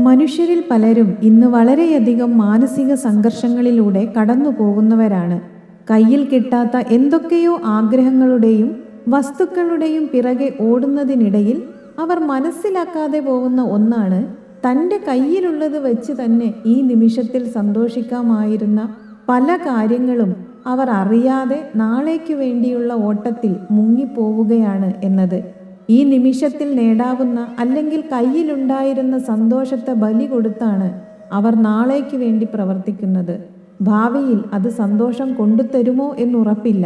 മനുഷ്യരിൽ പലരും ഇന്ന് വളരെയധികം മാനസിക സംഘർഷങ്ങളിലൂടെ കടന്നു പോകുന്നവരാണ്. കയ്യിൽ കിട്ടാത്ത എന്തൊക്കെയോ ആഗ്രഹങ്ങളുടെയും വസ്തുക്കളുടെയും പിറകെ ഓടുന്നതിനിടയിൽ അവർ മനസ്സിലാക്കാതെ പോകുന്ന ഒന്നാണ്, തൻ്റെ കയ്യിലുള്ളത് വെച്ച് തന്നെ ഈ നിമിഷത്തിൽ സന്തോഷിക്കാമായിരുന്ന പല കാര്യങ്ങളും അവർ അറിയാതെ നാളേക്ക് വേണ്ടിയുള്ള ഓട്ടത്തിൽ മുങ്ങിപ്പോവുകയാണ് എന്നത്. ഈ നിമിഷത്തിൽ നേടാവുന്ന അല്ലെങ്കിൽ കയ്യിലുണ്ടായിരുന്ന സന്തോഷത്തെ ബലി കൊടുത്താണ് അവർ നാളേക്ക് വേണ്ടി പ്രവർത്തിക്കുന്നത്. ഭാവിയിൽ അത് സന്തോഷം കൊണ്ടുതരുമോ എന്നുറപ്പില്ല.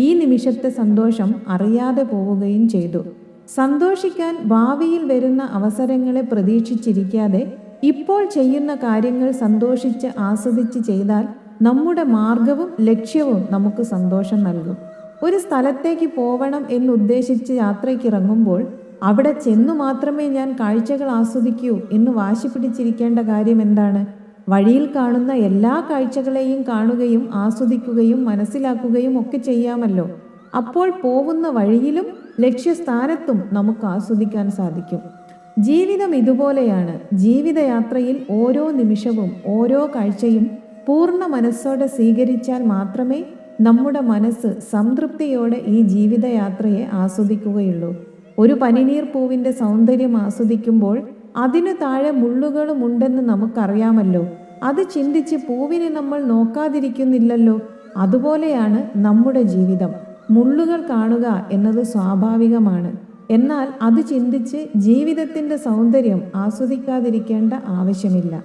ഈ നിമിഷത്തെ സന്തോഷം അറിയാതെ പോവുകയും ചെയ്തു. സന്തോഷിക്കാൻ ഭാവിയിൽ വരുന്ന അവസരങ്ങളെ പ്രതീക്ഷിച്ചിരിക്കാതെ ഇപ്പോൾ ചെയ്യുന്ന കാര്യങ്ങൾ സന്തോഷിച്ച് ആസ്വദിച്ച് ചെയ്താൽ നമ്മുടെ മാർഗവും ലക്ഷ്യവും നമുക്ക് സന്തോഷം നൽകും. ഒരു സ്ഥലത്തേക്ക് പോവണം എന്നുദ്ദേശിച്ച് യാത്രയ്ക്കിറങ്ങുമ്പോൾ അവിടെ ചെന്നു മാത്രമേ ഞാൻ കാഴ്ചകൾ ആസ്വദിക്കൂ എന്ന് വാശി പിടിച്ചിരിക്കേണ്ട കാര്യം എന്താണ്? വഴിയിൽ കാണുന്ന എല്ലാ കാഴ്ചകളെയും കാണുകയും ആസ്വദിക്കുകയും മനസ്സിലാക്കുകയും ഒക്കെ ചെയ്യാമല്ലോ. അപ്പോൾ പോകുന്ന വഴിയിലും ലക്ഷ്യസ്ഥാനത്തും നമുക്ക് ആസ്വദിക്കാൻ സാധിക്കും. ജീവിതം ഇതുപോലെയാണ്. ജീവിതയാത്രയിൽ ഓരോ നിമിഷവും ഓരോ കാഴ്ചയും പൂർണ്ണ മനസ്സോടെ സ്വീകരിച്ചാൽ മാത്രമേ നമ്മുടെ മനസ്സ് സംതൃപ്തിയോടെ ഈ ജീവിതയാത്രയെ ആസ്വദിക്കുകയുള്ളൂ. ഒരു പനിനീർ പൂവിൻ്റെ സൗന്ദര്യം ആസ്വദിക്കുമ്പോൾ അതിനു താഴെ മുള്ളുകളും ഉണ്ടെന്ന് നമുക്കറിയാമല്ലോ. അത് ചിന്തിച്ച് പൂവിനെ നമ്മൾ നോക്കാതിരിക്കുന്നില്ലല്ലോ. അതുപോലെയാണ് നമ്മുടെ ജീവിതം. മുള്ളുകൾ കാണുക എന്നത് സ്വാഭാവികമാണ്. എന്നാൽ അത് ചിന്തിച്ച് ജീവിതത്തിൻ്റെ സൗന്ദര്യം ആസ്വദിക്കാതിരിക്കേണ്ട ആവശ്യമില്ല.